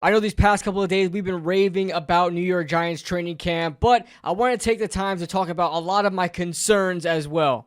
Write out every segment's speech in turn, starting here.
I know these past couple of days we've been raving about New York Giants training camp, but I want to take the time to talk about a lot of my concerns as well.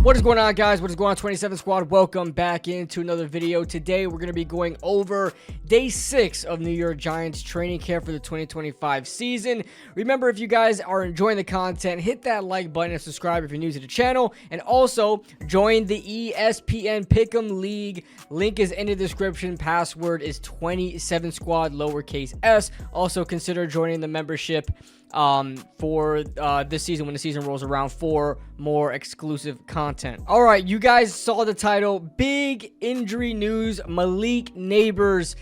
What is going on, guys? What is going on, 27 Squad? Welcome back into another video. Today, we're going to be going over day 6 of New York Giants training camp for the 2025 season. Remember, if you guys are enjoying the content, hit that like button and subscribe if you're new to the channel. And also, join the ESPN Pick'em League. Link is in the description. Password is 27 Squad, lowercase s. Also, consider joining the membership for this season when the season rolls around for more exclusive content. All right, you guys saw the title. Big injury news. Malik Nabers.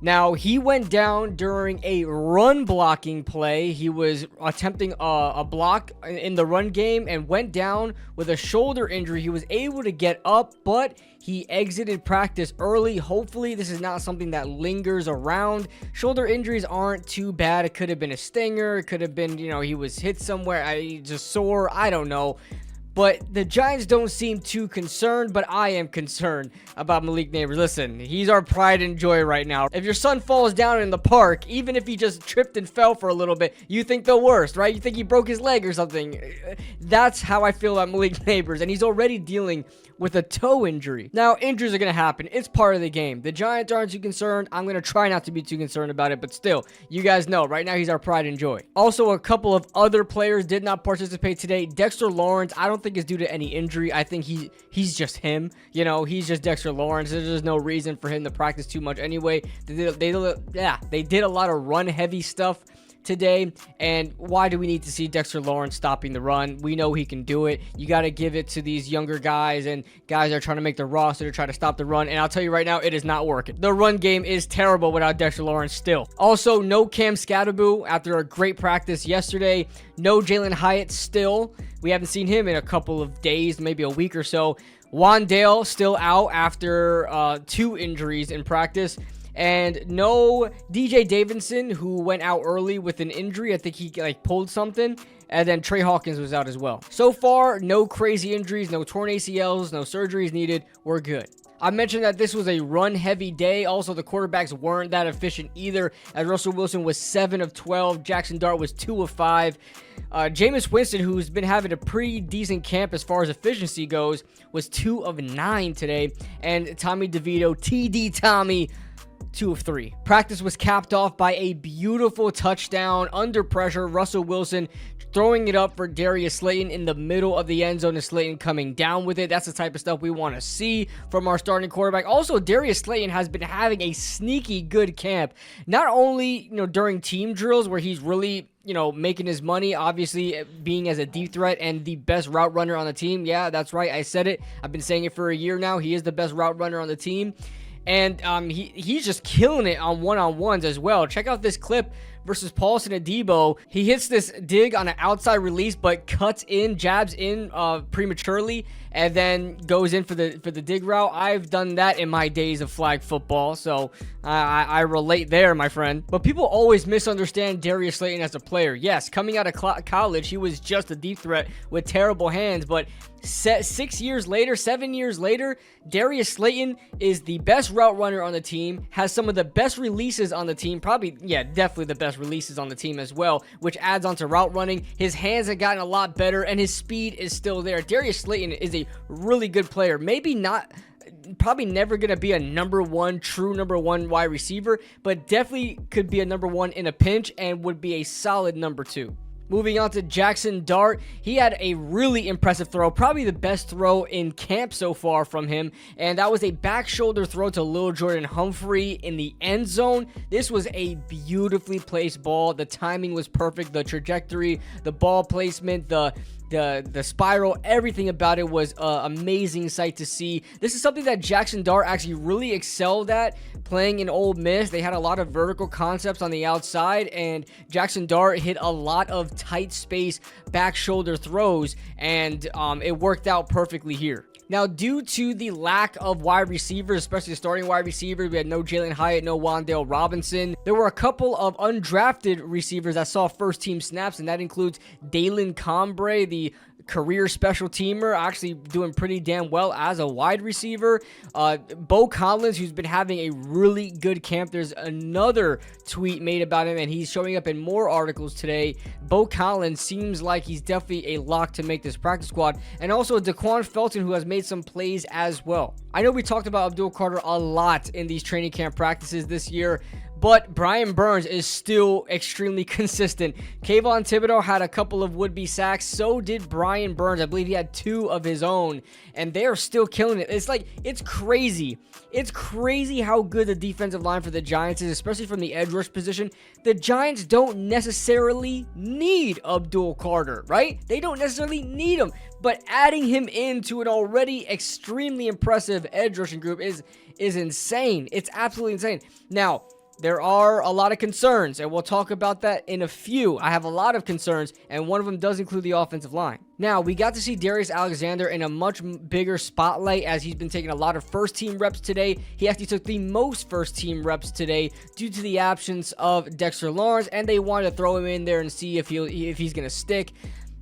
Now, he went down during a run blocking play. He was attempting a block in the run game and went down with a shoulder injury. He was able to get up, but he exited practice early. Hopefully, this is not something that lingers around. Shoulder injuries aren't too bad. It could have been a stinger. It could have been, he was hit somewhere. Just sore. I don't know. But the Giants don't seem too concerned, but I am concerned about Malik Nabers. Listen, he's our pride and joy right now. If your son falls down in the park, even if he just tripped and fell for a little bit, you think the worst, right? You think he broke his leg or something. That's how I feel about Malik Nabers, and he's already dealing with a toe injury. Now, injuries are going to happen. It's part of the game. The Giants aren't too concerned. I'm going to try not to be too concerned about it, but still, you guys know, right now he's our pride and joy. Also, a couple of other players did not participate today. Dexter Lawrence, I don't think is due to any injury. I think he's just him. He's just Dexter Lawrence. There's no reason for him to practice too much anyway. They did a lot of run-heavy stuff today, and why do we need to see Dexter Lawrence stopping the run? We know he can do it. You got to give it to these younger guys and guys that are trying to make the roster to try to stop the run, and I'll tell you right now, it is not working. The run game is terrible without Dexter Lawrence still. Also, no Cam Skattebo after a great practice yesterday. No Jalen Hyatt still. We haven't seen him in a couple of days, maybe a week or so. Wandale still out after 2 injuries in practice. And no DJ Davidson, who went out early with an injury. I think he pulled something. And then Trey Hawkins was out as well. So far, no crazy injuries, no torn ACLs, no surgeries needed. We're good. I mentioned that this was a run-heavy day. Also, the quarterbacks weren't that efficient either, as Russell Wilson was 7 of 12. Jackson Dart was 2 of 5. Jameis Winston, who's been having a pretty decent camp as far as efficiency goes, was 2 of 9 today. And Tommy DeVito, TD Tommy, 2 of 3. Practice was capped off by a beautiful touchdown under pressure. Russell Wilson throwing it up for Darius Slayton in the middle of the end zone, and Slayton coming down with it. That's the type of stuff we want to see from our starting quarterback. Also, Darius Slayton has been having a sneaky good camp. Not only, during team drills where he's really, making his money, obviously being as a deep threat and the best route runner on the team. Yeah, that's right. I said it. I've been saying it for a year now. He is the best route runner on the team. And he's just killing it on one-on-ones as well. Check out this clip versus Paulson Adebo. He hits this dig on an outside release, but cuts in, jabs in prematurely, and then goes in for the dig route. I've done that in my days of flag football, so I relate there, my friend. But people always misunderstand Darius Slayton as a player. Yes, coming out of college, he was just a deep threat with terrible hands, but 7 years later, Darius Slayton is the best route runner on the team, has some of the best releases on the team, definitely the best releases on the team as well, which adds on to route running. His hands have gotten a lot better, and his speed is still there. Darius Slayton is a really good player. Probably never going to be a true number one wide receiver, but definitely could be a number 1 in a pinch and would be a solid number 2. Moving on to Jackson Dart, he had a really impressive throw, probably the best throw in camp so far from him, and that was a back shoulder throw to Lil Jordan Humphrey in the end zone. This was a beautifully placed ball. The timing was perfect, the trajectory, the ball placement, the spiral, everything about it was an amazing sight to see. This is something that Jackson Dart actually really excelled at playing in Ole Miss. They had a lot of vertical concepts on the outside, and Jackson Dart hit a lot of tight space back shoulder throws, and it worked out perfectly here. Now, due to the lack of wide receivers, especially starting wide receivers, we had no Jalen Hyatt, no Wan'Dale Robinson. There were a couple of undrafted receivers that saw first-team snaps, and that includes Dalen Combre, the career special teamer, actually doing pretty damn well as a wide receiver. Bo Collins, who's been having a really good camp. There's another tweet made about him, and he's showing up in more articles today. Bo Collins seems like he's definitely a lock to make this practice squad. And also Daquan Felton, who has made some plays as well. I know we talked about Abdul Carter a lot in these training camp practices this year, but Brian Burns is still extremely consistent. Kayvon Thibodeaux had a couple of would-be sacks. So did Brian Burns. I believe he had 2 of his own. And they're still killing it. It's crazy. It's crazy how good the defensive line for the Giants is, especially from the edge rush position. The Giants don't necessarily need Abdul Carter, right? They don't necessarily need him. But adding him into an already extremely impressive edge rushing group is insane. It's absolutely insane. Now, there are a lot of concerns, and we'll talk about that in a few. I have a lot of concerns, and one of them does include the offensive line. Now, we got to see Darius Alexander in a much bigger spotlight as he's been taking a lot of first-team reps today. He actually took the most first-team reps today due to the absence of Dexter Lawrence, and they wanted to throw him in there and see if he's going to stick.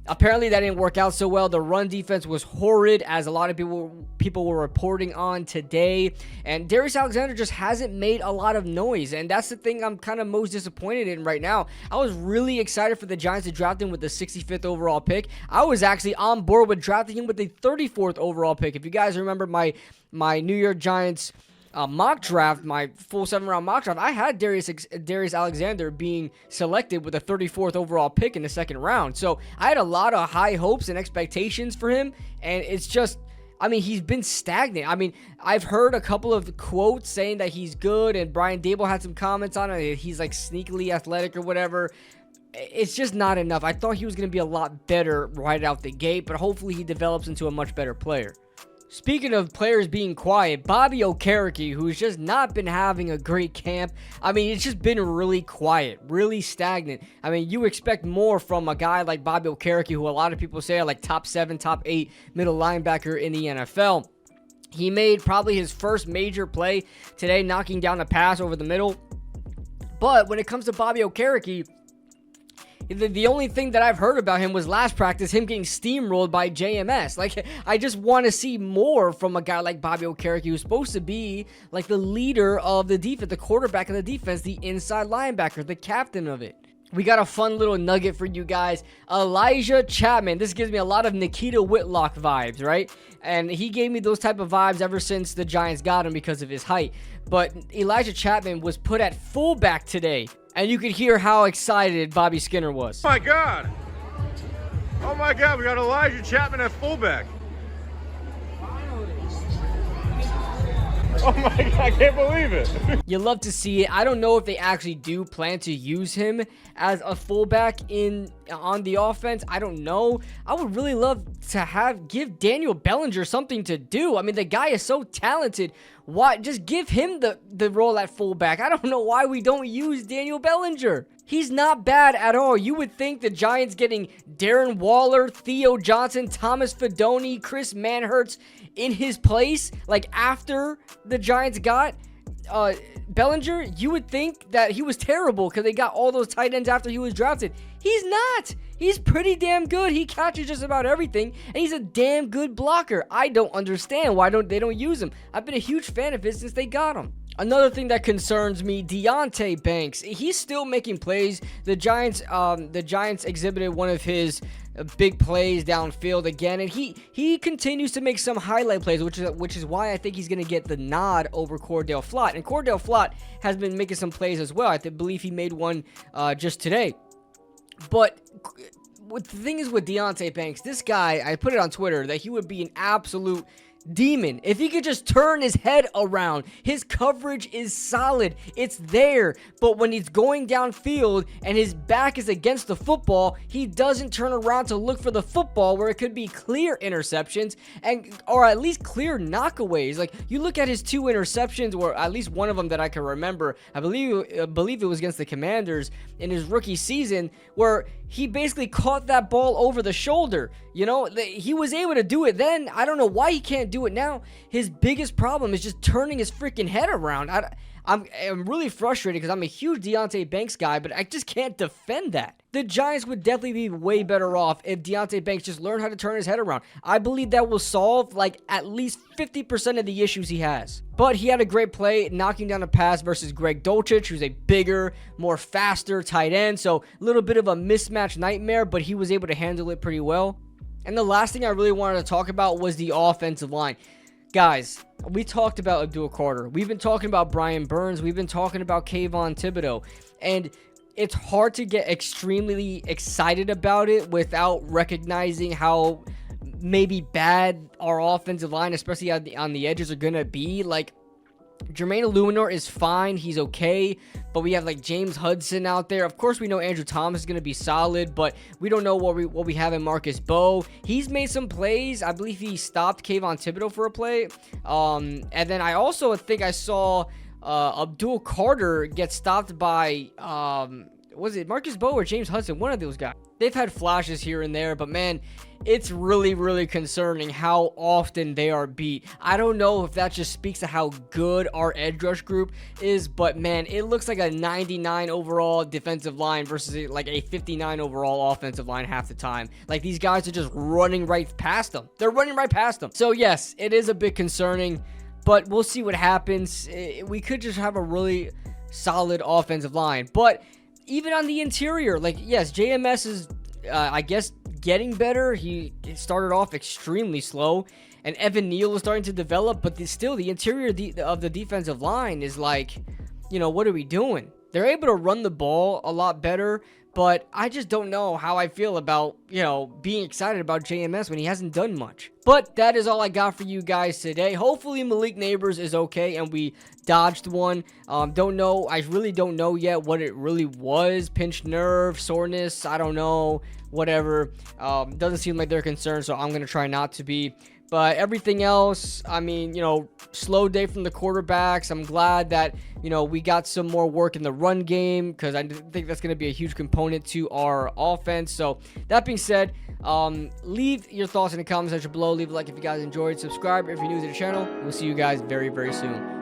Apparently, that didn't work out so well. The run defense was horrid, as a lot of people were reporting on today. And Darius Alexander just hasn't made a lot of noise. And that's the thing I'm kind of most disappointed in right now. I was really excited for the Giants to draft him with the 65th overall pick. I was actually on board with drafting him with the 34th overall pick. If you guys remember my New York Giants mock draft, my full 7-round mock draft, I had Darius Alexander being selected with a 34th overall pick in the 2nd round. So I had a lot of high hopes and expectations for him, and it's just, I mean, he's been stagnant. I mean, I've heard a couple of quotes saying that he's good, and Brian Dable had some comments on it. He's like sneakily athletic or whatever. It's just not enough. I thought he was going to be a lot better right out the gate, but hopefully he develops into a much better player. Speaking of players being quiet, Bobby Okereke, who's just not been having a great camp. I mean, it's just been really quiet, really stagnant. I mean, you expect more from a guy like Bobby Okereke, who a lot of people say are like top 7, top 8 middle linebacker in the NFL. He made probably his first major play today, knocking down a pass over the middle. But when it comes to Bobby Okereke, the only thing that I've heard about him was last practice, him getting steamrolled by JMS. Like, I just want to see more from a guy like Bobby Okereke, who's supposed to be like the leader of the defense, the quarterback of the defense, the inside linebacker, the captain of it. We got a fun little nugget for you guys. Elijah Chapman. This gives me a lot of Nikita Whitlock vibes, right? And he gave me those type of vibes ever since the Giants got him because of his height. But Elijah Chapman was put at fullback today. And you could hear how excited Bobby Skinner was. Oh my God. Oh my God, we got Elijah Chapman at fullback. Oh my God, I can't believe it. You love to see it. I don't know if they actually do plan to use him as a fullback on the offense. I don't know. I would really love to give Daniel Bellinger something to do. I mean, the guy is so talented. Why just give him the role at fullback? I don't know why we don't use Daniel Bellinger. He's not bad at all. You would think the Giants getting Darren Waller, Theo Johnson, Thomas Fidone, Chris Manhertz in his place, like after the Giants got Bellinger, you would think that he was terrible because they got all those tight ends after he was drafted. He's not. He's pretty damn good. He catches just about everything, and he's a damn good blocker. I don't understand why they don't use him. I've been a huge fan of his since they got him. Another thing that concerns me, Deontay Banks. He's still making plays. The Giants exhibited one of his big plays downfield again, and he continues to make some highlight plays, which is why I think he's going to get the nod over Cordell Flott. And Cordell Flott has been making some plays as well. I believe he made one just today. But the thing is with Deontay Banks, this guy, I put it on Twitter that he would be an absolute demon if he could just turn his head around. His coverage is solid, it's there, but when he's going downfield and his back is against the football, he doesn't turn around to look for the football where it could be clear interceptions or at least clear knockaways. Like, you look at his 2 interceptions, or at least one of them that I can remember, I believe it was against the Commanders in his rookie season, where he basically caught that ball over the shoulder. You know, he was able to do it then. I don't know why he can't can't do it now. His biggest problem is just turning his freaking head around. I'm really frustrated because I'm a huge Deontay Banks guy, but I just can't defend that. The Giants would definitely be way better off if Deontay Banks just learned how to turn his head around. I believe that will solve like at least 50% of the issues he has. But he had a great play knocking down a pass versus Greg Dulcich, who's a bigger, more faster tight end. So a little bit of a mismatch nightmare, but he was able to handle it pretty well. And the last thing I really wanted to talk about was the offensive line. Guys, we talked about Abdul Carter. We've been talking about Brian Burns. We've been talking about Kayvon Thibodeaux. And it's hard to get extremely excited about it without recognizing how maybe bad our offensive line, especially on the edges, are going to be. Like, Jermaine Illuminor is fine. He's okay. But we have like James Hudson out there. Of course, we know Andrew Thomas is going to be solid, but we don't know what we have in Marcus Bowe. He's made some plays. I believe he stopped Kayvon Thibodeaux for a play. And then I also think I saw Abdul Carter get stopped by, was it Marcus Bowe or James Hudson? One of those guys. They've had flashes here and there, but man, it's really, really concerning how often they are beat. I don't know if that just speaks to how good our edge rush group is, but man, it looks like a 99 overall defensive line versus like a 59 overall offensive line half the time. Like, these guys are just running right past them. They're running right past them. So yes, it is a bit concerning, but we'll see what happens. We could just have a really solid offensive line, but even on the interior, like, yes, JMS is, I guess, getting better. He started off extremely slow, and Evan Neal is starting to develop, but still, the interior of the defensive line is like, you know, what are we doing? They're able to run the ball a lot better, but I just don't know how I feel about, you know, being excited about JMS when he hasn't done much. But that is all I got for you guys today. Hopefully Malik Nabers is okay and we dodged one. Don't know. I really don't know yet what it really was. Pinched nerve, soreness, I don't know. Whatever. Doesn't seem like they're concerned, so I'm going to try not to be. But everything else, I mean, you know, slow day from the quarterbacks. I'm glad that, you know, we got some more work in the run game because I think that's going to be a huge component to our offense. So that being said, leave your thoughts in the comment section below. Leave a like if you guys enjoyed. Subscribe if you're new to the channel. We'll see you guys very, very soon.